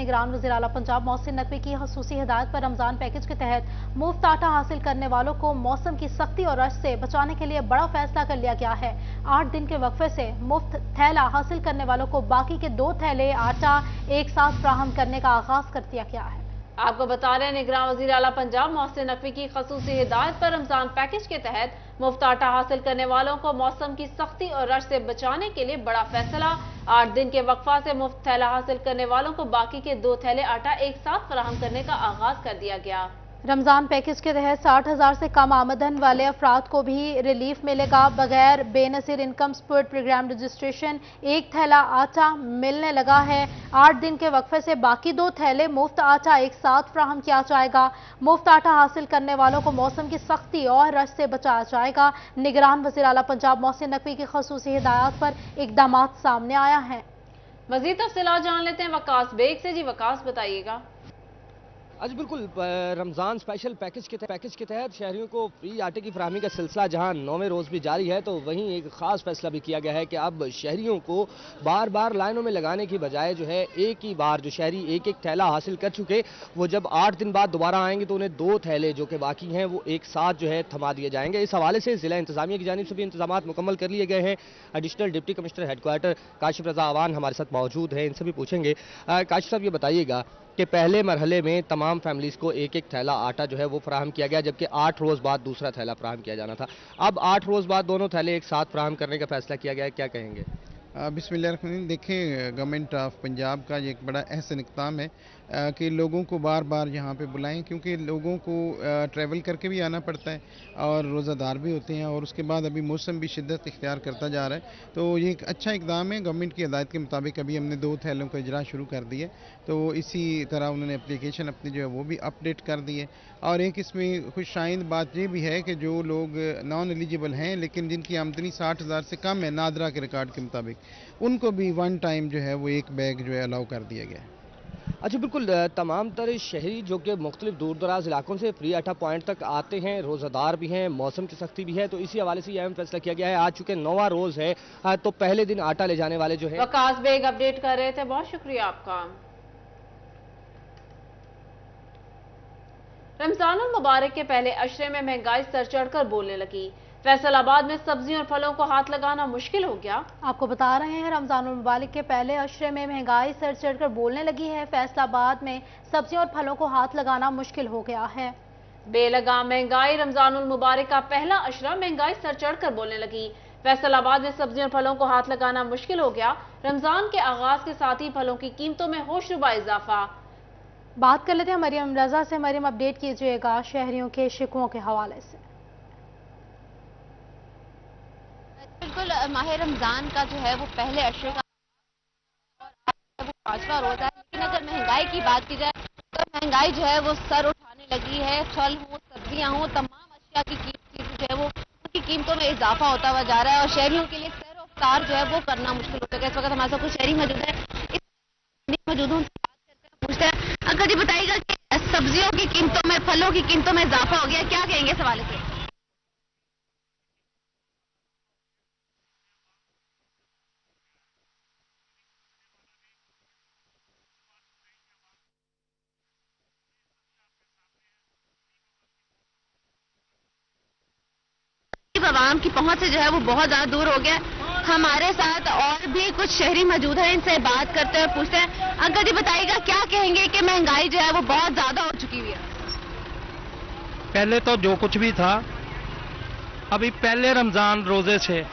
निगरान वज़ीर आला पंजाब मोहसिन नकवी की ख़ुसूसी हिदायत पर रमज़ान पैकेज के तहत मुफ्त आटा हासिल करने वालों को मौसम की सख्ती और रश से बचाने के लिए बड़ा फैसला कर लिया गया है। 8 दिन के वक्फे से मुफ्त थैला हासिल करने वालों को बाकी के 2 थैले आटा एक साथ फराहम करने का आगाज कर दिया गया है। आपको बता रहे हैं, निगरान वज़ीर आला पंजाब मोहसिन नकवी की ख़ुसूसी हिदायत पर रमज़ान पैकेज के तहत मुफ्त आटा हासिल करने वालों को मौसम की सख्ती और रश से बचाने के लिए बड़ा फैसला। 8 दिन के वक्फा से मुफ्त थैला हासिल करने वालों को बाकी के 2 थैले आटा एक साथ फराहम करने का आगाज कर दिया गया। रमजान पैकेज के तहत 60,000 से कम आमदन वाले अफराद को भी रिलीफ मिलेगा। बगैर बेनसीर इनकम सपोर्ट प्रोग्राम रजिस्ट्रेशन 1 थैला आटा मिलने लगा है। 8 दिन के वक्फे से बाकी 2 थैले मुफ्त आटा एक साथ फराहम किया जाएगा। मुफ्त आटा हासिल करने वालों को मौसम की सख्ती और रश से बचाया जाएगा। निगरान वज़ीर आला पंजाब मोहसिन नकवी की ख़ुसूसी हिदायत पर इक़दाम सामने आया है। मज़ीद तफ़सीलात जान लेते हैं वकास बेग से। जी वकास, बताइएगा। जी बिल्कुल, रमज़ान स्पेशल पैकेज के तहत शहरियों को फ्री आटे की फराहमी का सिलसिला जहां 9वें रोज़ भी जारी है, तो वहीं एक ख़ास फैसला भी किया गया है कि अब शहरियों को बार बार लाइनों में लगाने की बजाय जो है एक ही बार जो शहरी एक एक थैला हासिल कर चुके, वो जब 8 दिन बाद दोबारा आएंगे तो उन्हें 2 थैले जो कि बाकी हैं वो एक साथ जो है थमा दिए जाएंगे। इस हवाले से ज़िला इंतज़ामिया की जानिब से भी इंतजाम मुकम्मल कर लिए गए हैं। Additional deputy commissioner headquarter Kashif Raza Awan हमारे साथ मौजूद हैं, इनसे भी पूछेंगे। काशिफ साहब, ये बताइएगा कि पहले मरहले में तमाम फैमिलीज़ को एक एक थैला आटा जो है वो फराहम किया गया, जबकि 8 रोज़ बाद दूसरा थैला फराहम किया जाना था। अब 8 रोज़ बाद दोनों थैले एक साथ फराहम करने का फैसला किया गया है, क्या कहेंगे? बिस्मिल्लाह। देखें, गवर्नमेंट ऑफ पंजाब का ये एक बड़ा अहसन इक़दाम है कि लोगों को बार बार यहाँ पे बुलाएं, क्योंकि लोगों को ट्रैवल करके भी आना पड़ता है और रोज़ादार भी होते हैं, और उसके बाद अभी मौसम भी शिद्दत इख्तियार करता जा रहा है। तो ये एक अच्छा इक़दाम है। गवर्नमेंट की हिदायत के मुताबिक अभी हमने 2 थैलों का इजरा शुरू कर दिया, तो इसी तरह उन्होंने एप्लीकेशन अपनी जो है वो भी अपडेट कर दी है। और एक इसमें खुशाइंद बात ये भी है कि जो लोग नॉन एलिजिबल हैं लेकिन जिनकी आमदनी 60,000 से कम है नादरा के रिकॉर्ड के मुताबिक, उनको भी 1 टाइम जो है वो 1 बैग जो है अलाउ कर दिया गया है। अच्छा, बिल्कुल, तमाम तरह शहरी जो कि मुख्तलिफ दूर दराज इलाकों से फ्री आटा पॉइंट तक आते हैं, रोज़ादार भी हैं, मौसम की सख्ती भी है, तो इसी हवाले से यह अहम फैसला किया गया है। आज चूँकि 9वां रोज़ है, तो पहले दिन आटा ले जाने वाले जो है। वकास बेग अपडेट कर रहे थे, बहुत शुक्रिया आपका। रमजानुल मुबारक के पहले अशरे में महंगाई सर चढ़कर बोलने लगी। फैसलाबाद में सब्जियों और फलों को हाथ लगाना मुश्किल हो गया। आपको बता रहे हैं, रमजानुल मुबारक के पहले अशरे में महंगाई सर चढ़कर बोलने लगी है। फैसलाबाद में सब्जियों और फलों को हाथ लगाना मुश्किल हो गया है। बेलगाम महंगाई, रमजानुल मुबारक का पहला अशरा महंगाई सर चढ़कर बोलने लगी। फैसलाबाद में सब्जियों और फलों को हाथ लगाना मुश्किल हो गया। रमजान के आगाज के साथ ही फलों की कीमतों में होशरुबा इजाफा। बात कर लेते हैं मरियम रजा से। मरियम, अपडेट कीजिएगा शहरियों के शिकवों के हवाले से। बिल्कुल, माह रमजान का जो है वो पहले अशरे का वो 5वां रोजा है, लेकिन अगर महंगाई की बात की जाए तो महंगाई जो है वो सर उठाने लगी है। फल हो, सब्जियां हो, तमाम अशिया की कीमत जो है वो उनकी कीमतों में इजाफा होता हुआ जा रहा है और शहरियों के लिए सैर और इफ्तार जो है वो करना मुश्किल हो गया। इस वक्त हमारे साथ कुछ शहरी मौजूद है, मौजूद हैं, उनसे बात करते हैं, पूछते हैं। अंकल जी, बताइएगा कि सब्जियों की कीमतों में, फलों की कीमतों में इजाफा हो गया, क्या कहेंगे इस हवाले से? आवाम की पहुंच से जो है वो बहुत ज्यादा दूर हो गया। हमारे साथ और भी कुछ शहरी मौजूद हैं, इनसे बात करते हैं, पूछते हैं। अंकल जी, बताइएगा क्या कहेंगे कि महंगाई जो है वो बहुत ज्यादा हो चुकी हुई है? पहले तो जो कुछ भी था, अभी पहले रमजान रोजे से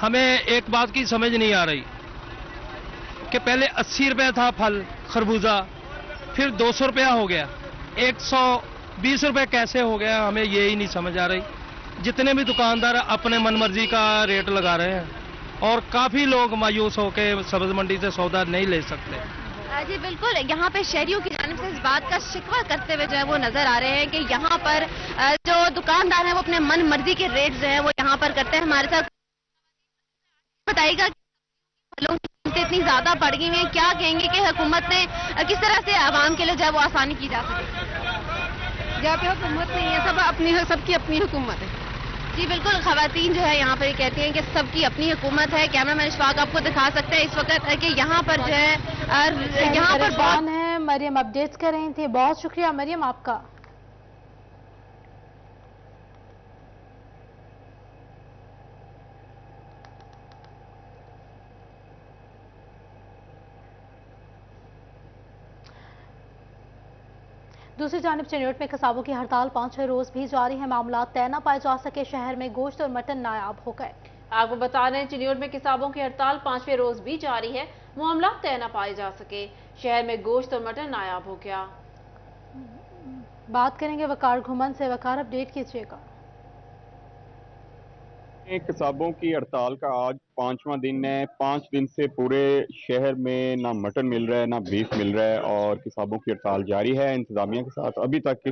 हमें एक बात की समझ नहीं आ रही कि पहले 80 रुपए था फल खरबूजा, फिर 200 रुपया हो गया, 120 रुपए कैसे हो गया, हमें ये ही नहीं समझ आ रही। जितने भी दुकानदार अपने मनमर्जी का रेट लगा रहे हैं और काफी लोग मायूस होकर सब्ज मंडी से सौदा नहीं ले सकते। जी बिल्कुल, यहाँ पे शहरियों की जानिब से इस बात का शिकवा करते हुए जो है वो नजर आ रहे हैं कि यहाँ पर जो दुकानदार हैं वो अपने मन मर्जी के रेट जो है वो यहाँ पर करते हैं। हमारे साथ बताइएगा फलों की कीमतें इतनी ज्यादा बढ़ गई हैं, क्या कहेंगे कि हुकूमत ने किस तरह से आवाम के लिए जो है वो आसानी की जा सके? जहाँ पे हुकूमत नहीं है, सबकी अपनी हुकूमत है। जी बिल्कुल, खवातीन जो है यहाँ पर कहती हैं कि सबकी अपनी हुकूमत है। कैमरामैन इशफाक आपको दिखा सकते हैं इस वक्त कि यहाँ पर जो है यहाँ पर परेशान है मरियम अपडेट्स कर रही थी। बहुत शुक्रिया मरियम आपका। दूसरी जानिब चिन्योट में कसाबों की हड़ताल 5वें रोज भी जारी है। मामला तय न पाए जा सके, शहर में गोश्त और मटन नायाब हो गए। आपको बता रहे हैं चिन्योट में किसाबों की हड़ताल 5वें रोज भी जारी है। मामला तय न पाए जा सके, शहर में गोश्त और मटन नायाब हो गया। बात करेंगे वकार घुमन से। वकार अपडेट कीजिएगा। किसाबों की हड़ताल का आज 5वां दिन है। 5 दिन से पूरे शहर में ना मटन मिल रहा है ना बीफ मिल रहा है और किसाबों की हड़ताल जारी है। इंतजामिया के साथ अभी तक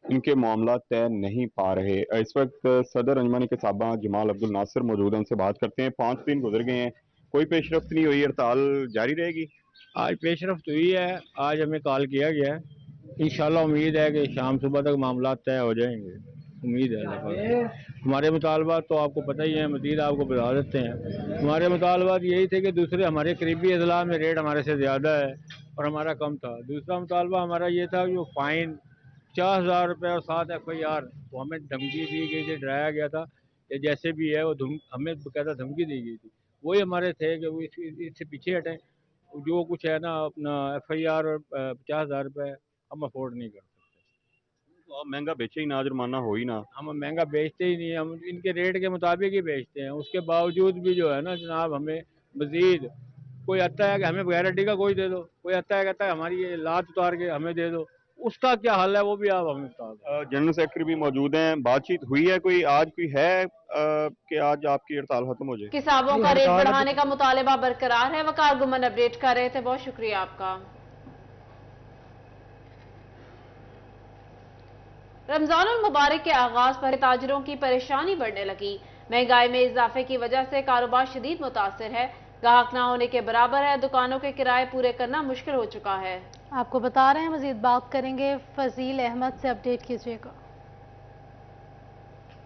इनके मामला तय नहीं पा रहे। इस वक्त सदर अंजमन किसाबा जमाल अब्दुल नासिर मौजूद हैं, उनसे बात करते हैं। 5 दिन गुजर गए हैं, कोई पेशरफ्त नहीं हुई, हड़ताल जारी रहेगी? आज पेशरफ्त हुई है, आज हमें कॉल किया गया है। इंशाल्लाह उम्मीद है कि शाम सुबह तक मामला तय हो जाएंगे, उम्मीद है। हमारे मुतालबात तो आपको पता ही है, मजीद आपको बता देते हैं। हमारे मुतालबात यही थे कि दूसरे हमारे करीबी अजला में रेट हमारे से ज़्यादा है और हमारा कम था। दूसरा मुतालबा हमारा ये था कि वो फ़ाइन 50,000 रुपये और 7 FIR वो हमें धमकी दी गई थी, डराया गया था कि जैसे भी है वो हमें बकायदा धमकी दी गई थी। वही हमारे थे कि वो इससे पीछे हटें, जो कुछ है ना अपना FIR और 50,000 रुपये हम अफोर्ड नहीं कर सकते। तो आप महंगा बेचे ही ना, जुर्माना हो ही ना। हम महंगा बेचते ही नहीं, हम इनके रेट के मुताबिक ही बेचते हैं। उसके बावजूद भी जो है ना जनाब, हमें मजीद कोई आता है कि हमें गारंटी का कोई दे दो, कोई आता है कहता है हमारी ये लात उतार के हमें दे दो। उसका क्या हल है वो भी आप हमें बता दो। जनरल सेक्रेटरी भी मौजूद हैं, बातचीत हुई है कोई? आज कोई है कि आज आपकी हड़ताल खत्म हो जाए? किसाबों का रेट बढ़ाने का मुतालबा बरकरार है। वकार गुमन अपडेट कर रहे थे, बहुत शुक्रिया आपका। रमजान मुबारक के आगाज पर ताजिरों की परेशानी बढ़ने लगी। महंगाई में इजाफे की वजह से कारोबार शदीद मुतासिर है। ग्राहक ना होने के बराबर है। दुकानों के किराए पूरे करना मुश्किल हो चुका है। आपको बता रहे हैं, मजीद बात करेंगे फजील अहमद से। अपडेट कीजिएगा।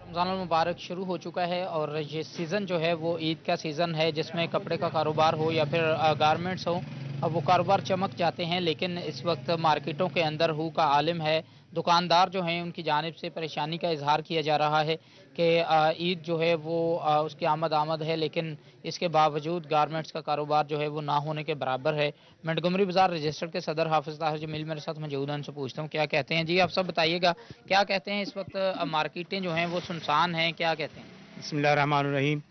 रमज़ान मुबारक शुरू हो चुका है और ये सीज़न जो है वो ईद का सीज़न है, जिसमें कपड़े का कारोबार हो या फिर गारमेंट्स हो, अब वो कारोबार चमक जाते हैं। लेकिन इस वक्त मार्केटों के अंदर हू का आलिम है। दुकानदार जो हैं उनकी जानिब से परेशानी का इजहार किया जा रहा है कि ईद जो है वो उसकी आमद है, लेकिन इसके बावजूद गारमेंट्स का कारोबार जो है वो ना होने के बराबर है। मंटगोमरी बाजार रजिस्टर्ड के सदर हाफिज ताहिर जमील मेरे साथ मौजूद हैं, उनसे पूछता हूँ क्या कहते हैं। जी आप सब बताइएगा, क्या कहते हैं? इस वक्त मार्केटें जो हैं वो सुनसान हैं, क्या कहते हैं? बिस्मिल्लाहिर्रहमानिर्रहीम।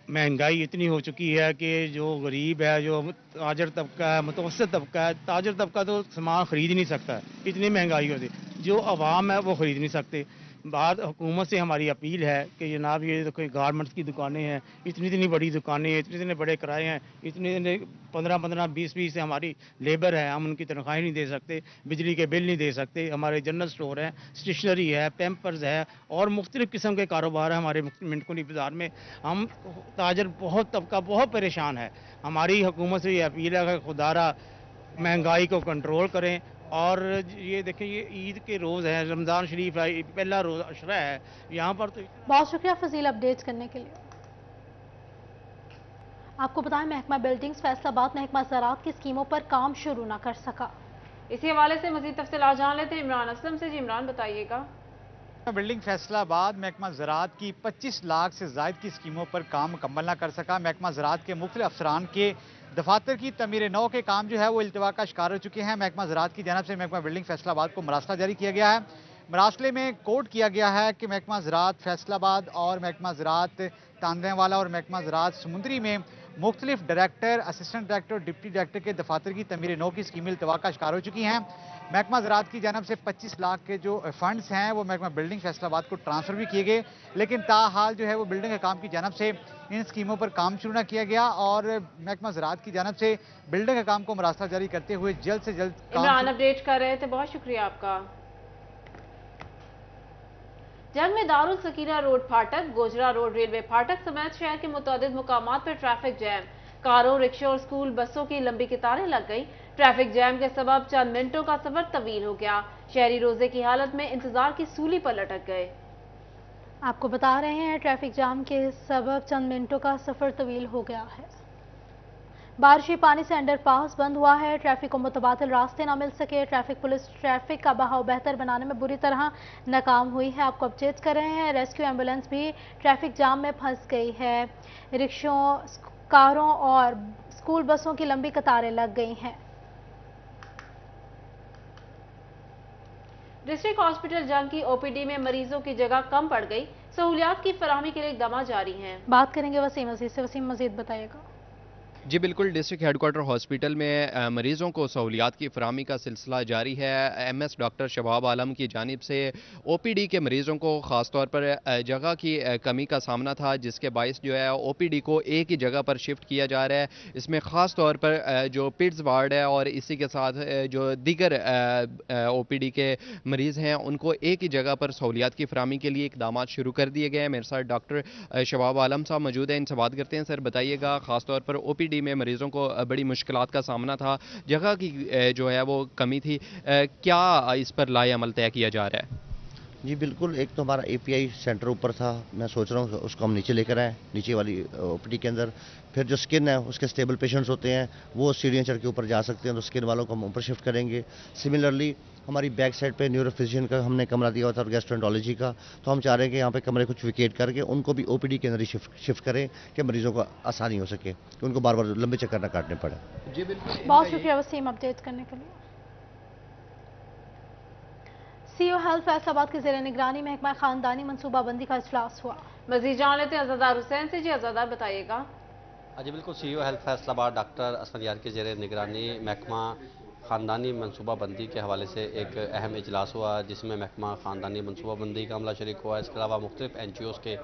महंगाई इतनी हो चुकी है कि जो गरीब है, जो ताजर तबका है, मुतवसत तबका है, ताजर तबका तो सामान खरीद ही नहीं सकता, इतनी महंगाई होती। जो अवाम है वो खरीद नहीं सकते। बात हुकूमत से हमारी अपील है कि जनाब ये तो कोई गारमेंट्स की दुकानें हैं, इतनी बड़ी दुकानें हैं, इतने बड़े किराए हैं, इतने 15 20 से हमारी लेबर है, हम उनकी तनख्वाही नहीं दे सकते, बिजली के बिल नहीं दे सकते। हमारे जनरल स्टोर है, स्टेशनरी है, पैम्पर्स है और मुख्तलिफ़ किस्म के कारोबार है हमारे मिंटकुनी बाज़ार में। हम ताजर बहुत तबका बहुत परेशान है। हमारी हुकूमत से ये अपील है कि खुदारा महंगाई को कंट्रोल करें। और ये देखें, ये ईद के रोज़ है, रमज़ान शरीफ है, पहला रोज़ अशरा है यहाँ पर। तो बहुत शुक्रिया फजील अपडेट्स करने के लिए। आपको बताएं, महकमा बिल्डिंग्स फैसलाबाद महकमा ज़राअत की स्कीमों पर काम शुरू न कर सका। इसी हवाले से मजीद तफसीलात जान लेते हैं इमरान असलम से। जी इमरान बताइएगा। बिल्डिंग फैसलाबाद महकमा ज़राअत की 25 लाख से ज़ायद की स्कीमों पर काम मुकम्मल न कर सका। महकमा ज़राअत के मुख्तलिफ अफसरान के दफातर की तमीर नौ के काम जो है वो इल्तवा का शिकार हो चुके हैं। महकमा ज़राअत की जानब से महकमा बिल्डिंग फैसलाबाद को मरासला जारी किया गया है। मरासले में कोड किया गया है कि महकमा ज़राअत फैसलाबाद और महकमा ज़राअत तांदरेवाला और महकमा ज़राअत समुंदरी में मुख्तलिफ director, assistant director, deputy director के दफातर की तमीर नौ की स्कीमें इल्तवा का शिकार हो चुकी हैं। महकमा ज़राअत की जानब से 25 लाख के जो फंड्स हैं वो महकमा बिल्डिंग फैसलाबाद को ट्रांसफ़र भी किए गए, लेकिन ताहाल जो है वो बिल्डिंग के काम की जानब से इन स्कीमों पर काम शुरू न किया गया। और महकमा ज़राअत की जानब से बिल्डिंग के काम को मरासला जारी करते हुए जल्द से जल्द इमरान अपडेट कर रहे थे, बहुत शुक्रिया आपका। जंग में दारुल सकीना रोड फाटक, गोजरा रोड रेलवे फाटक समेत शहर के मुतअद्दिद मुकामात पर ट्रैफिक जैम। कारों, रिक्शों और स्कूल बसों की लंबी कतारें लग गई। ट्रैफिक जैम के सबब चंद मिनटों का सफर तवील हो गया। शहरी रोजे की हालत में इंतजार की सूली पर लटक गए। आपको बता रहे हैं, ट्रैफिक जाम के सबब चंद मिनटों का सफर तवील हो गया है। बारिशी पानी से अंडरपास बंद हुआ है, ट्रैफिक को मुतबादिल रास्ते न मिल सके। ट्रैफिक पुलिस ट्रैफिक का बहाव बेहतर बनाने में बुरी तरह नाकाम हुई है। आपको अपडेट कर रहे हैं, रेस्क्यू एम्बुलेंस भी ट्रैफिक जाम में फंस गई है। रिक्शों, कारों और स्कूल बसों की लंबी कतारें लग गई हैं। डिस्ट्रिक्ट हॉस्पिटल जंग की ओपीडी में मरीजों की जगह कम पड़ गई, सहूलियात की फराहमी के लिए इक़दाम जारी हैं। बात करेंगे वसीम अजीज से। वसीम, मजीद बताइएगा। जी बिल्कुल, डिस्ट्रिक्ट हेडक्वार्टर हॉस्पिटल में मरीज़ों को सहूलियात की फराहमी का सिलसिला जारी है। एमएस डॉक्टर शबाब आलम की जानिब से ओपीडी के मरीज़ों को ख़ास तौर पर जगह की कमी का सामना था, जिसके बायस जो है ओपीडी को एक ही जगह पर शिफ्ट किया जा रहा है। इसमें ख़ास तौर पर जो पिट्स वार्ड है और इसी के साथ जो दीगर ओपीडी के मरीज़ हैं उनको एक ही जगह पर सहूलियात की फराहमी के लिए इक़दाम शुरू कर दिए गए हैं। मेरे साथ डॉक्टर शबाब आलम साहब मौजूद हैं, इनसे बात करते हैं। सर बताइएगा, ख़ास तौर पर ओपीडी में मरीजों को बड़ी मुश्किलात का सामना था, जगह की जो है वो कमी थी, क्या इस पर लाए अमल तय किया जा रहा है? जी बिल्कुल, एक तो हमारा एपीआई सेंटर ऊपर था, मैं सोच रहा हूँ उसको हम नीचे लेकर आएँ, नीचे वाली ओपीडी के अंदर। फिर जो स्किन है उसके स्टेबल पेशेंट्स होते हैं वो सीढ़ियाँ चढ़ के ऊपर जा सकते हैं, तो स्किन वालों को हम ऊपर शिफ्ट करेंगे। सिमिलरली हमारी बैक साइड पे न्यूरोफिजिशियन का हमने कमरा दिया हुआ था और गैस्ट्रोएंटरोलॉजी का, तो हम चाह रहे हैं कि यहाँ पे कमरे कुछ विकेट करके उनको भी ओपीडी के अंदर ही शिफ्ट करें कि मरीजों को आसानी हो सके, कि उनको बार बार लंबे चक्कर ना काटने पड़े। जी बिल्कुल, बहुत शुक्रिया वसीम अपडेट करने के लिए। सीओ हेल्थ फैसलाबाद के ज़ेरे निगरानी महकमा खानदानी मनसूबाबंदी का इजलास हुआ। मजीद जान लेते हैं अज़ादार हुसैन से। जी अज़ादार बताइएगा। जी बिल्कुल, CEO health Faisalabad doctor Asfar यार के ज़ेरे निगरानी महकमा ख़ानदानी मनसूबाबंदी के हवाले से एक अहम इजलास हुआ, जिसमें महकमा ख़ानदानी मनसूबाबंदी का अमला शरीक हुआ। इसके अलावा मुख्तलिफ NGOs के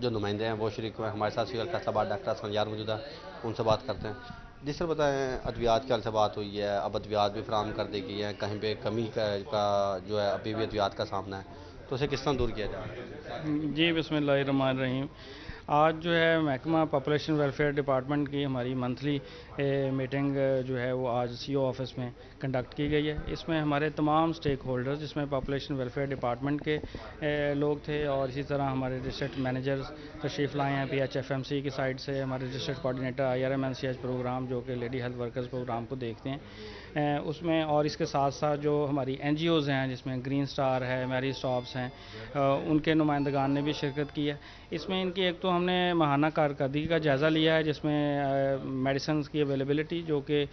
जो नुमाइंदे हैं वो शरीक हुए। हमारे साथ CEO health Faisalabad doctor Asfar यार मौजूद है, उनसे बात करते हैं। जिस तरह बताएं, अद्वियात के हल से बात हुई है, अब अद्वियात भी फराहम कर दी गई है, कहीं पे कमी का जो है अभी भी अद्वियात का सामना है, तो उसे किस तरह दूर किया जाए? जी बिस्मिल्लाहिर्रहमानिर्रहीम। आज जो है महकमा पॉपुलेशन वेलफेयर डिपार्टमेंट की हमारी मंथली मीटिंग जो है वो आज सीओ ऑफिस में कंडक्ट की गई है। इसमें हमारे तमाम स्टेक होल्डर्स, जिसमें पॉपुलेशन वेलफेयर डिपार्टमेंट के लोग थे और इसी तरह हमारे डिस्ट्रिक्ट मैनेजर्स तशरीफ़ लाए हैं। PHFMC की साइड से हमारे डिस्ट्रिक्ट कोऑर्डिनेटर IRMNCH प्रोग्राम जो कि लेडी हेल्थ वर्कर्स प्रोग्राम को देखते हैं उसमें, और इसके साथ साथ जो हमारी NGOs हैं जिसमें ग्रीन स्टार है, मैरी स्टॉप्स हैं, उनके नुमाइंदगान ने भी शिरकत की है। इसमें इनकी एक तो हमने माहाना कारकर्दगी का जायज़ा लिया है, जिसमें मेडिसिन की अवेलेबिलिटी जो कि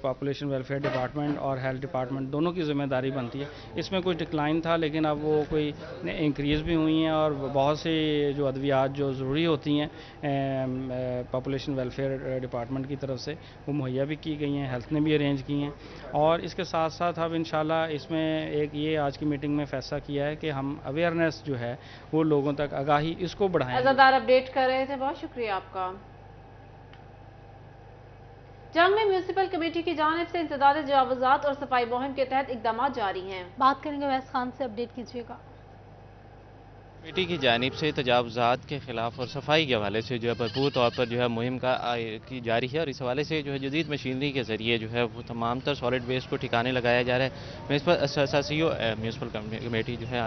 पॉपुलेशन वेलफेयर डिपार्टमेंट और हेल्थ डिपार्टमेंट दोनों की ज़िम्मेदारी बनती है। इसमें कुछ डिक्लाइन था, लेकिन अब वो कोई इंक्रीज़ भी हुई हैं और बहुत सी जो अद्वियात जो ज़रूरी होती हैं पॉपुलेशन वेलफेयर डिपार्टमेंट की तरफ से वो मुहैया भी की गई हैं, हेल्थ ने भी अरेंज की हैं। और इसके साथ साथ अब इंशाल्लाह इसमें एक ये आज की मीटिंग में फैसला किया है कि हम अवेयरनेस जो है वो लोगों तक आगाही इसको बढ़ाएं। अज़ादार अपडेट कर रहे थे, बहुत शुक्रिया आपका। जंग में म्यूनिसिपल कमेटी की जानिब से इंसदाद तजावुज़ात और सफाई मुहिम के तहत इक़दाम जारी हैं। बात करेंगे वैस खान से, अपडेट कीजिएगा। कमेटी की जानिब से तजावुज़ात के ख़िलाफ़ और सफाई के हवाले से जो है भरपूर तौर पर जो है मुहिम की जारी है और इस हवाले से जो है जदीद मशीनरी के ज़रिए जो है वो तमाम तर सॉलिड वेस्ट को ठिकाने लगाया जा रहा है। मैं इस पर सीईओ म्यूनिसिपल कमेटी जो है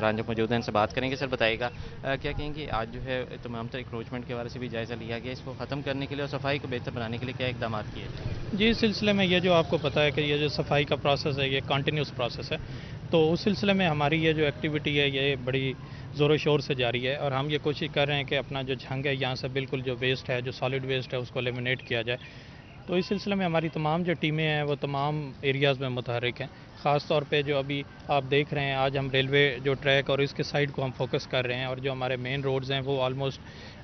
रांझा मौजूद हैं, इनसे बात करेंगे। सर बताइएगा क्या कहेंगे, आज जो है तमाम तर इंक्रोचमेंट के हवाले से भी जायज़ा लिया गया, इसको ख़त्म करने के लिए और सफाई को बेहतर बनाने के लिए क्या इक़दाम किए? जी, इस सिलसिले में ये जो आपको पता है कि ये जो सफाई का प्रोसेस है ये कंटिन्यूस प्रोसेस है, तो उस सिलसिले में हमारी ये जो एक्टिविटी है ये बड़ी ज़ोरों शोर से जारी है और हम ये कोशिश कर रहे हैं कि अपना जो झंग है यहाँ से बिल्कुल जो वेस्ट है, जो सॉलिड वेस्ट है, उसको एलिमिनेट किया जाए। तो इस सिलसिले में हमारी तमाम जो टीमें हैं वो तमाम एरियाज़ में मुतहरिक हैं। ख़ास तौर पे जो अभी आप देख रहे हैं, आज हम रेलवे जो ट्रैक और इसके साइड को हम फोकस कर रहे हैं और जो हमारे मेन रोड्स हैं वो ऑलमोस्ट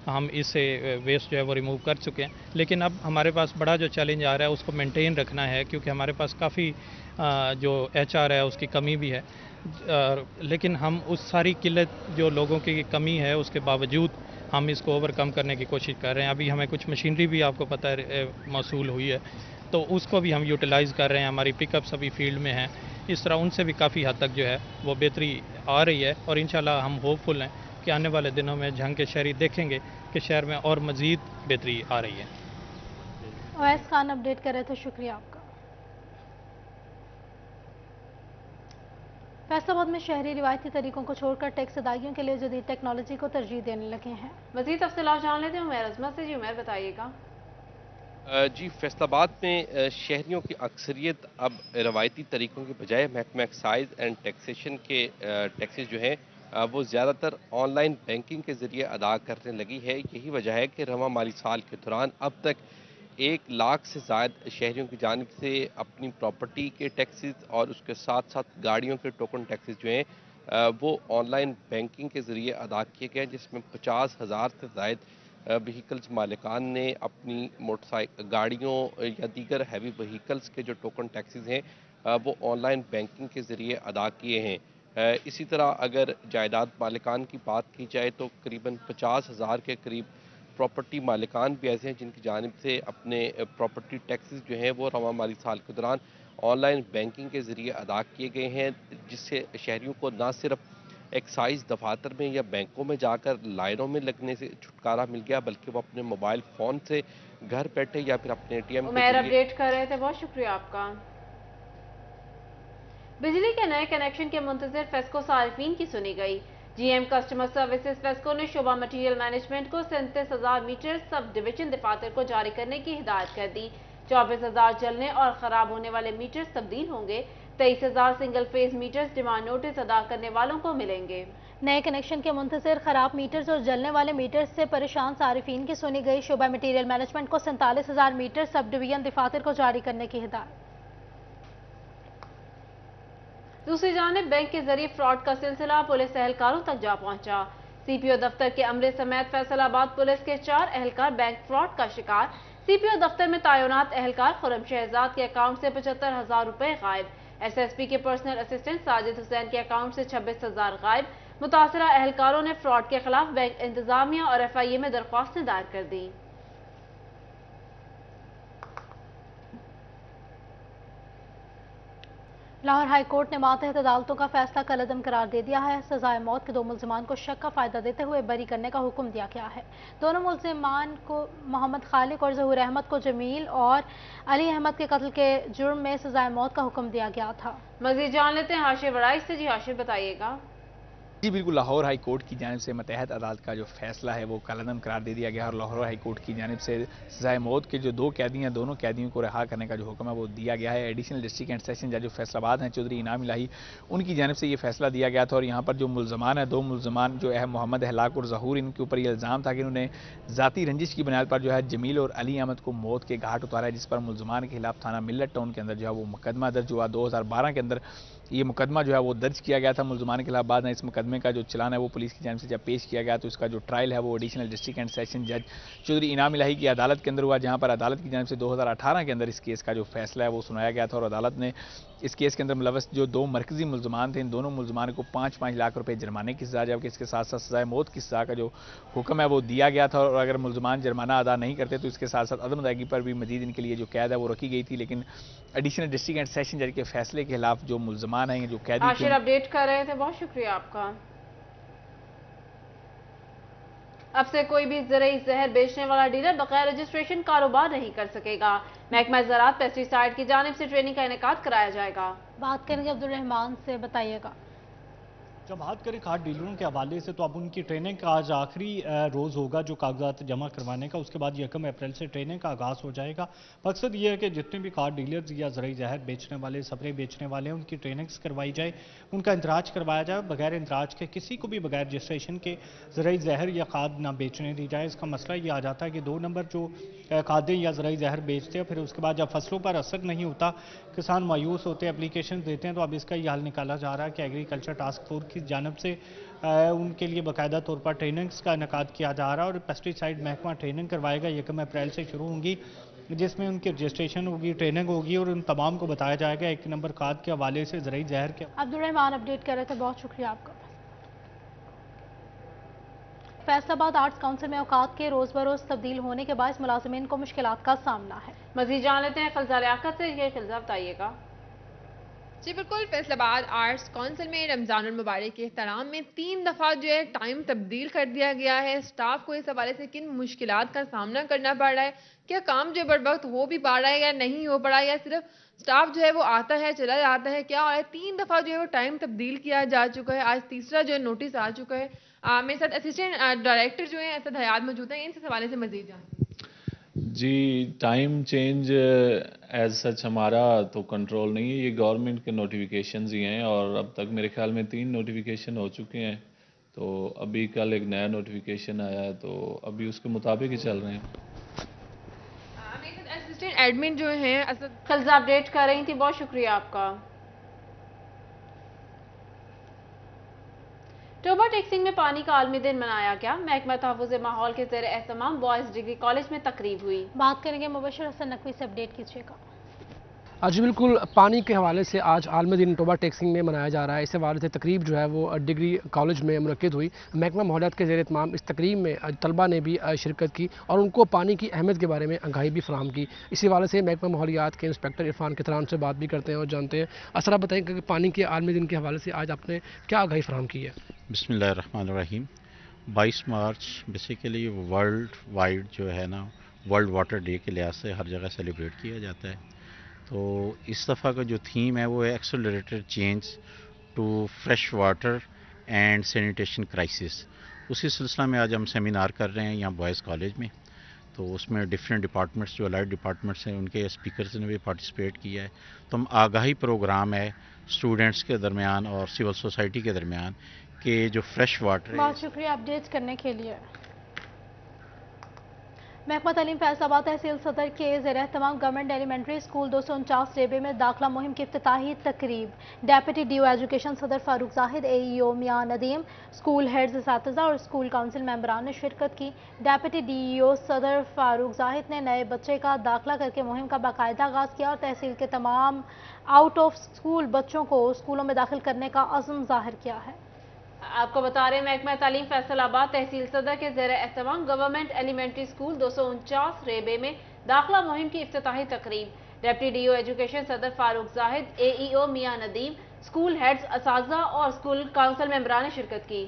हम इससे वेस्ट जो है वो रिमूव कर चुके हैं। लेकिन अब हमारे पास बड़ा जो चैलेंज आ रहा है उसको मेंटेन रखना है, क्योंकि हमारे पास काफ़ी जो HR है उसकी कमी भी है। लेकिन हम उस सारी किल्लत जो लोगों की कमी है उसके बावजूद हम इसको ओवरकम करने की कोशिश कर रहे हैं। अभी हमें कुछ मशीनरी भी आपको पता है मौसूल हुई है, तो उसको भी हम यूटिलाइज़ कर रहे हैं। हमारी पिकअप्स अभी फील्ड में हैं, इस तरह उनसे भी काफ़ी हद तक जो है वो बेहतरी आ रही है और इंशाल्लाह हम होपफुल हैं कि आने वाले दिनों में झंग के शहरी देखेंगे कि शहर में और मज़ीद बेहतरी आ रही है। वैस खान अपडेट कर रहे थे, शुक्रिया आपका। फैसलाबाद में शहरी रिवायती तरीकों को छोड़कर टैक्स अदायगियों के लिए जदीद टेक्नोलॉजी को तरजीह देने लगे हैं। मज़ीद तफसीलात जान लेते हैं उमैर अजमत से। जी उमैर बताइएगा। जी फैसलाबाद में शहरियों की अक्सरियत अब रवायती तरीकों के बजाय महकमा एक्साइज एंड टैक्सेशन के टैक्सेस जो हैं वो ज़्यादातर ऑनलाइन बैंकिंग के ज़रिए अदा करने लगी है। यही वजह है कि रवां माली साल के दौरान अब तक 1 लाख से ज़ायद शहरियों की जानिब से अपनी प्रॉपर्टी के टैक्सेस और उसके साथ साथ गाड़ियों के टोकन टैक्सेस जो हैं वो ऑनलाइन बैंकिंग के ज़रिए अदा किए गए, जिसमें 50,000 से ज़ायद व्हीकल्स मालिकान ने अपनी मोटरसाइकिल गाड़ियों या दीगर हैवी व्हीकल्स के जो टोकन टैक्सेस हैं वो ऑनलाइन बैंकिंग के ज़रिए अदा किए हैं। इसी तरह अगर जायदाद मालिकान की बात की जाए तो करीबन 50,000 के करीब प्रॉपर्टी मालिकान भी ऐसे हैं जिनकी जानिब से अपने प्रॉपर्टी टैक्सेस जो हैं वो रवां माली साल के दौरान ऑनलाइन बैंकिंग के ज़रिए अदा किए गए हैं, जिससे शहरियों को न सिर्फ एक्साइज दफातर में या बैंकों में जाकर लाइनों में लगने से छुटकारा मिल गया, बल्कि वो अपने मोबाइल फ़ोन से घर बैठे या फिर अपने ATM उमैर अपडेट कर रहे थे, बहुत शुक्रिया आपका। बिजली के नए कनेक्शन के मुंतज़िर फेस्को सारिफीन की सुनी गई। GM कस्टमर सर्विसेज फेस्को ने शोबा मटीरियल मैनेजमेंट को 37,000 मीटर सब डिवीजन दफातर को जारी करने की हिदायत कर दी। 24,000 जलने और ख़राब होने वाले मीटर्स तब्दील होंगे। 23,000 single phase meters demand notice अदा करने वालों को मिलेंगे। नए कनेक्शन के मुंतज़िर खराब मीटर्स और जलने वाले मीटर्स से परेशान सारिफीन की सुनी गई। शोबा मटीरियल मैनेजमेंट को 47,000 मीटर सब डिवीजन दफातर को जारी करने की हिदायत। दूसरी जानिब बैंक के जरिए फ्रॉड का सिलसिला पुलिस एहलकारों तक जा पहुंचा। CPO दफ्तर के अमले समेत फैसलाबाद पुलिस के 4 एहलकार बैंक फ्रॉड का शिकार। CPO दफ्तर में तैनात एहलकार खुरम शहजाद के अकाउंट से 75,000 रुपए गायब। SSP के पर्सनल असिस्टेंट साजिद हुसैन के अकाउंट से 26,000 गायब। मुतासरा एहलकारों ने फ्रॉड के खिलाफ बैंक इंतजामिया और FIA में दरख्वास्तें दायर कर दी। लाहौर हाई कोर्ट ने मातहत अदालतों का फैसला कलअदम करार दे दिया है। सजाए मौत के 2 मुल्जिमान को शक का फायदा देते हुए बरी करने का हुक्म दिया गया है। दोनों मुल्जिमान को मोहम्मद खालिक और जहूर अहमद को जमील और अली अहमद के कत्ल के जुर्म में सजाए मौत का हुक्म दिया गया था। मजीद जान लेते हैं हाशिर वराइस से। जी हाशिर बताइएगा। जी बिल्कुल, लाहौर हाई कोर्ट की जानिब से मतहत अदालत का जो फैसला है वो कलअदम करार दे दिया गया और लाहौर हाई कोर्ट की जानिब से सजाए मौत के जो 2 कैदी हैं दोनों कैदियों को रिहा करने का जो हुक्म है वो दिया गया है। एडिशनल डिस्ट्रिक्ट एंड सेशन जज फैसलाबाद हैं चौधरी इनाम इलाही, उनकी जानिब से ये फैसला दिया गया था। और यहाँ पर जो मुल्जमान है 2 मुल्जमान जो है मोहम्मद हलाक और जहूर, इनके ऊपर ये इल्ज़ाम था कि इन्होंने ज़ाती रंजिश की बुनियाद पर जो है जमील और अली अहमद को मौत के घाट उतारा है, जिस पर मुल्जमान के खिलाफ थाना मिल्लत टाउन के अंदर जो है वो मुकदमा दर्ज हुआ। 2012 के अंदर ये मुकदमा जो है वो दर्ज किया गया था मुल्जमान के खिलाफ। बाद में इस मुकदमे का जो चलान है वो पुलिस की जानिब से जब पेश किया गया तो इसका जो ट्रायल है वो एडिशनल डिस्ट्रिक्ट एंड सेशन जज चौधरी इनाम इलाही की अदालत के अंदर हुआ, जहां पर अदालत की जानिब से 2018 के अंदर इस केस का जो फैसला है वो सुनाया गया था। और अदालत ने इस केस के अंदर मुलव्वस जो 2 मरकजी मुल्जमान थे इन दोनों मुल्जमान को 5-5 लाख रुपए जुर्माने की सजा, जबकि इसके साथ साथ सजाए मौत की सजा का जो हुक्म है वो दिया गया था। और अगर मुल्जमान जुर्माना अदा नहीं करते तो इसके साथ साथ अदम अदायगी पर भी मजीद इनके लिए जो कैद है वो रखी गई थी। लेकिन एडिशनल डिस्ट्रिक्ट एंड सेशन जज के फैसले के खिलाफ जो मुल्जमान हैं जो कैदी अपडेट कर रहे थे, बहुत शुक्रिया आपका। अब से कोई भी ज़रूरी जहर बेचने वाला डीलर बगैर रजिस्ट्रेशन कारोबार नहीं कर सकेगा। महकमा ज़राअत पेस्टिसाइड की जानिब से ट्रेनिंग का इनेकाद कराया जाएगा। बात करेंगे अब्दुल रहमान से, बताइएगा। जब बात करें खाद डीलरों के हवाले से तो अब उनकी ट्रेनिंग का आज आखिरी रोज़ होगा जो कागजात जमा करवाने का। उसके बाद 1 अप्रैल से ट्रेनिंग का आगाज़ हो जाएगा। मकसद ये है कि जितने भी खाद डीलर्स या ज़रूरी जहर बेचने वाले, स्प्रे बेचने वाले हैं, उनकी ट्रेनिंग्स करवाई जाए, उनका इंदराज करवाया जाए। बगैर इंदराज के किसी को भी बगैर रजिस्ट्रेशन के ज़रूरी जहर या खाद ना बेचने दी जाए। इसका मसला ये आ जाता है कि 2 नंबर जो खादें या ज़रूरी जहर बेचते हैं, फिर उसके बाद जब फसलों पर असर नहीं होता, किसान मायूस होते हैं, एप्लीकेशन देते हैं। तो अब इसका ये हल निकाला जा रहा है कि एग्रीकल्चर टास्क फोर्स की जानिब से उनके लिए बाकायदा तौर पर ट्रेनिंग्स का इनेकाद किया जा रहा है। और पेस्टिसाइड महकमा ट्रेनिंग करवाएगा, 1 अप्रैल से शुरू होंगी, जिसमें उनकी रजिस्ट्रेशन होगी, ट्रेनिंग होगी और उन तमाम को बताया जाएगा 1 नंबर खाद के हवाले से, ज़रूरी जहर के। अब्दुल रहमान अपडेट कर रहे थे, बहुत शुक्रिया आपका। फैसलाबाद आर्ट्स काउंसिल में औकात के रोज बरोज तब्दील होने के बायस मुलाजिमीन को मुश्किलात का सामना है। मजीद जान लेते हैं खलजा लियाकत से। ये खलजा बताइएगा। जी बिल्कुल, फैसलाबाद आर्ट्स काउंसिल में रमज़ानुल मुबारक के एहतराम में 3 दफ़ा जो है टाइम तब्दील कर दिया गया है। स्टाफ को इस हवाले से किन मुश्किलात का सामना करना पड़ रहा है, क्या काम जो बर वक्त हो भी पा रहा है या नहीं हो पा रहा है, या सिर्फ स्टाफ जो है वो आता है चला जाता है, क्या हो रहा है। 3 दफ़ा जो है वो टाइम तब्दील किया जा चुका है। आज तीसरा जो है नोटिस आ चुका है। मेरे साथ असिस्टेंट डायरेक्टर जो है असद हयात मौजूद है, इनसे हवाले से मजीद जान। جی ٹائم چینج ایز سچ ہمارا تو کنٹرول نہیں ہے، یہ گورنمنٹ کے نوٹیفیکیشنز ہی ہیں، اور اب تک میرے خیال میں 3 نوٹیفیکیشن ہو چکے ہیں، تو ابھی کل ایک نیا نوٹیفیکیشن آیا ہے، تو ابھی اس کے مطابق ہی چل رہے ہیں۔ اسسٹنٹ ایڈمن جو ہیں خلزہ اپڈیٹ کر رہی تھی، بہت شکریہ آپ کا۔ ٹوبہ ٹیکسنگ میں پانی کا عالمی دن منایا گیا۔ محکمہ تحفظ ماحول کے زیر اہتمام بوائز ڈگری کالج میں تقریب ہوئی۔ بات کریں گے مبشر حسن نقوی سے، اپڈیٹ کیجیے گا۔ جی بالکل، پانی کے حوالے سے آج عالمی دن ٹوبہ ٹیکسنگ میں منایا جا رہا ہے۔ اس حوالے سے تقریب جو ہے وہ ڈگری کالج میں منعقد ہوئی۔ محکمہ ماحولیات کے زیر اہتمام اس تقریب میں طلبہ نے بھی شرکت کی اور ان کو پانی کی اہمیت کے بارے میں آگاہی بھی فراہم کی۔ اسی حوالے سے محکمہ ماحولیات کے انسپیکٹر عرفان کتران سے بات بھی کرتے ہیں اور جانتے ہیں۔ اسرا بتائیں کہ پانی کے عالمی دن کے حوالے سے آج آپ نے کیا آگاہی فراہم کی ہے؟ بسم اللہ الرحمن الرحیم۔ 22 مارچ بیسیکلی ورلڈ وائڈ جو ہے نا ورلڈ واٹر ڈے کے لحاظ سے ہر جگہ سیلیبریٹ کیا جاتا ہے، تو اس دفعہ کا جو تھیم ہے وہ ہے accelerated change to fresh water and sanitation crisis. اسی سلسلہ میں آج ہم سیمینار کر رہے ہیں یہاں بوائز کالج میں، تو اس میں ڈفرینٹ ڈپارٹمنٹس جو الائڈ ڈپارٹمنٹس ہیں ان کے اسپیکرز نے بھی پارٹیسپیٹ کیا ہے۔ تو ہم آگاہی پروگرام ہے اسٹوڈنٹس کے درمیان اور سول سوسائٹی کے درمیان کہ جو فریش واٹر ہے۔ بہت شکریہ اپڈیٹ کرنے کے لیے۔ محکمہ تعلیم فیصل آباد تحصیل صدر کے زیر اہتمام گورنمنٹ ایلیمنٹری اسکول 249 ریبے میں داخلہ مہم کی افتتاحی تقریب۔ ڈیپٹی ڈی او ایجوکیشن صدر فاروق زاہد، اے ای او میاں ندیم، اسکول ہیڈز، اساتذہ اور اسکول کونسل ممبران نے شرکت کی۔ ڈیپٹی ڈی ای او صدر فاروق زاہد نے نئے بچے کا داخلہ کر کے مہم کا باقاعدہ آغاز کیا اور تحصیل کے تمام آؤٹ آف اسکول بچوں کو اسکولوں میں داخل کرنے کا عزم ظاہر کیا ہے۔ آپ کو بتا رہے ہیں محکمہ تعلیم فیصل آباد تحصیل صدر کے زیر اہتمام گورنمنٹ ایلیمنٹری اسکول 249 ریبے میں داخلہ مہم کی افتتاحی تقریب۔ ڈپٹی ڈی او ایجوکیشن صدر فاروق زاہد، اے ای او میاں ندیم، اسکول ہیڈز، اساتذہ اور اسکول کونسل ممبران نے شرکت کی۔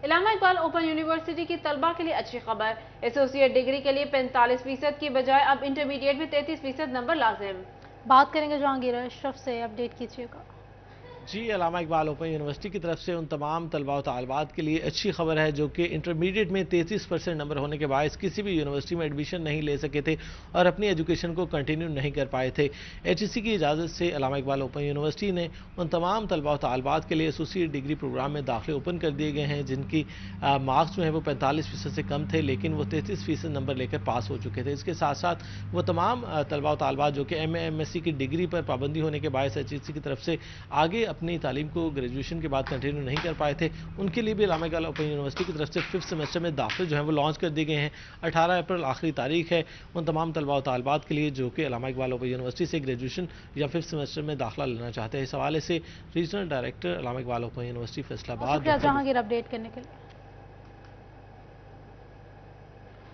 علامہ اقبال اوپن یونیورسٹی کی طلبہ کے لیے اچھی خبر، ایسوسیٹ ڈگری کے لیے 45% کی بجائے اب انٹرمیڈیٹ میں 33% نمبر لازم۔ بات کریں گے جہانگیر اشرف سے، اپڈیٹ کیجیے گا۔ جی علامہ اقبال اوپن یونیورسٹی کی طرف سے ان تمام طلباء و طالبات کے لیے اچھی خبر ہے جو کہ انٹرمیڈیٹ میں 33% نمبر ہونے کے باعث کسی بھی یونیورسٹی میں ایڈمیشن نہیں لے سکے تھے اور اپنی ایجوکیشن کو کنٹینیو نہیں کر پائے تھے۔ ایچ ای سی کی اجازت سے علامہ اقبال اوپن یونیورسٹی نے ان تمام طلباء و طالبات کے لیے ایسوسیٹ ڈگری پروگرام میں داخلے اوپن کر دیے گئے ہیں جن کی مارکس جو ہیں وہ 45% سے کم تھے لیکن وہ 33% نمبر لے کر پاس ہو چکے تھے۔ اس کے ساتھ ساتھ وہ تمام طلباء و طالبات جو کہ M A M S C کی ڈگری پر پابندی ہونے کے باعث ایچ ای سی کی طرف سے آگے اپنی تعلیم کو گریجویشن کے بعد کنٹینیو نہیں کر پائے تھے، ان کے لیے بھی علامہ اقبال اوپن یونیورسٹی کی طرف سے 5th سیمسٹر میں داخلے جو ہیں وہ لانچ کر دیے گئے ہیں۔ 18 اپریل آخری تاریخ ہے ان تمام طلباء و طالبات کے لیے جو کہ علامہ اقبال اوپن یونیورسٹی سے گریجویشن یا 5th سیمسٹر میں داخلہ لینا چاہتے ہیں۔ اس حوالے سے ریجنل ڈائریکٹر علامہ اقبال اوپن یونیورسٹی فیصل آباد شکریہ جہانگیر اپڈیٹ کرنے کے لیے۔